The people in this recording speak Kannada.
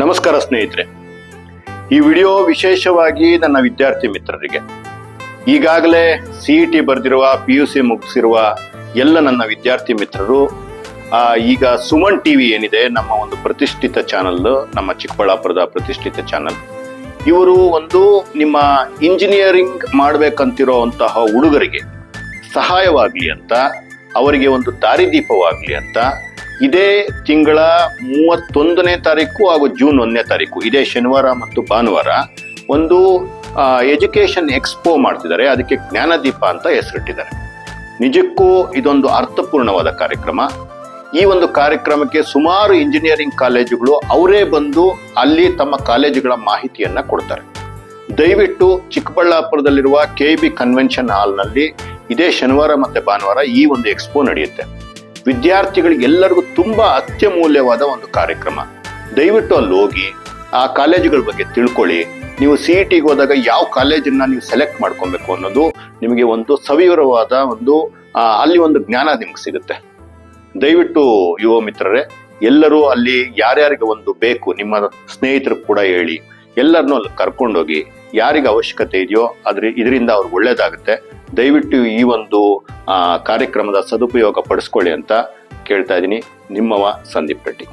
ನಮಸ್ಕಾರ ಸ್ನೇಹಿತರೆ, ಈ ವಿಡಿಯೋ ವಿಶೇಷವಾಗಿ ನನ್ನ ವಿದ್ಯಾರ್ಥಿ ಮಿತ್ರರಿಗೆ, ಈಗಾಗಲೇ CET ಬರೆದಿರುವ PUC ಮುಗಿಸಿರುವ ಎಲ್ಲ ನನ್ನ ವಿದ್ಯಾರ್ಥಿ ಮಿತ್ರರು ಈಗ ಸುಮನ್ ಟಿವಿ ಏನಿದೆ, ನಮ್ಮ ಒಂದು ಪ್ರತಿಷ್ಠಿತ ಚಾನಲ್, ನಮ್ಮ ಚಿಕ್ಕಬಳ್ಳಾಪುರದ ಪ್ರತಿಷ್ಠಿತ ಚಾನಲ್, ಇವರು ಒಂದು ನಿಮ್ಮ ಇಂಜಿನಿಯರಿಂಗ್ ಮಾಡಬೇಕಂತಿರೋಂತಹ ಹುಡುಗರಿಗೆ ಸಹಾಯವಾಗಲಿ ಅಂತ, ಅವರಿಗೆ ಒಂದು ದಾರಿದೀಪವಾಗಲಿ ಅಂತ ಇದೇ ತಿಂಗಳ 31ನೇ ತಾರೀಕು ಹಾಗೂ ಜೂನ್ 1ನೇ ತಾರೀಕು, ಇದೇ ಶನಿವಾರ ಮತ್ತು ಭಾನುವಾರ ಒಂದು ಎಜುಕೇಶನ್ ಎಕ್ಸ್ಪೋ ಮಾಡ್ತಿದ್ದಾರೆ. ಅದಕ್ಕೆ ಜ್ಞಾನದೀಪ ಅಂತ ಹೆಸರಿಟ್ಟಿದ್ದಾರೆ. ನಿಜಕ್ಕೂ ಇದೊಂದು ಅರ್ಥಪೂರ್ಣವಾದ ಕಾರ್ಯಕ್ರಮ. ಈ ಒಂದು ಕಾರ್ಯಕ್ರಮಕ್ಕೆ ಸುಮಾರು ಇಂಜಿನಿಯರಿಂಗ್ ಕಾಲೇಜುಗಳು ಅವರೇ ಬಂದು ಅಲ್ಲಿ ತಮ್ಮ ಕಾಲೇಜುಗಳ ಮಾಹಿತಿಯನ್ನ ಕೊಡ್ತಾರೆ. ದಯವಿಟ್ಟು ಚಿಕ್ಕಬಳ್ಳಾಪುರದಲ್ಲಿರುವ KEB ಕನ್ವೆನ್ಷನ್ ಹಾಲ್ನಲ್ಲಿ ಇದೇ ಶನಿವಾರ ಮತ್ತೆ ಭಾನುವಾರ ಈ ಒಂದು ಎಕ್ಸ್ಪೋ ನಡೆಯುತ್ತೆ. ವಿದ್ಯಾರ್ಥಿಗಳಿಗೆ ಎಲ್ಲರಿಗೂ ತುಂಬಾ ಅತ್ಯಮೂಲ್ಯವಾದ ಒಂದು ಕಾರ್ಯಕ್ರಮ. ದಯವಿಟ್ಟು ಅಲ್ಲಿ ಹೋಗಿ ಆ ಕಾಲೇಜುಗಳ ಬಗ್ಗೆ ತಿಳ್ಕೊಳ್ಳಿ. ನೀವು CETಗೆ ಹೋದಾಗ ಯಾವ ಕಾಲೇಜನ್ನ ನೀವು ಸೆಲೆಕ್ಟ್ ಮಾಡ್ಕೊಬೇಕು ಅನ್ನೋದು ನಿಮಗೆ ಒಂದು ಸವಿವರವಾದ ಒಂದು ಅಲ್ಲಿ ಒಂದು ಜ್ಞಾನ ನಿಮ್ಗೆ ಸಿಗುತ್ತೆ. ದಯವಿಟ್ಟು ಯುವ ಮಿತ್ರರೇ, ಎಲ್ಲರೂ ಅಲ್ಲಿ ಯಾರ್ಯಾರಿಗೆ ಒಂದು ಬೇಕು, ನಿಮ್ಮ ಸ್ನೇಹಿತರು ಕೂಡ ಹೇಳಿ, ಎಲ್ಲರನ್ನೂ ಅಲ್ಲಿ ಕರ್ಕೊಂಡೋಗಿ ಯಾರಿಗೆ ಅವಶ್ಯಕತೆ ಇದೆಯೋ ಇದರಿಂದ ಅವ್ರಿಗೆ ಒಳ್ಳೇದಾಗುತ್ತೆ. ದಯವಿಟ್ಟು ಈ ಒಂದು ಕಾರ್ಯಕ್ರಮದ ಸದುಪಯೋಗ ಪಡಿಸ್ಕೊಳ್ಳಿ ಅಂತ ಕೇಳ್ತಾ ಇದ್ದೀನಿ. ನಿಮ್ಮವ ಸಂದೀಪ್ ರೆಡ್ಡಿ.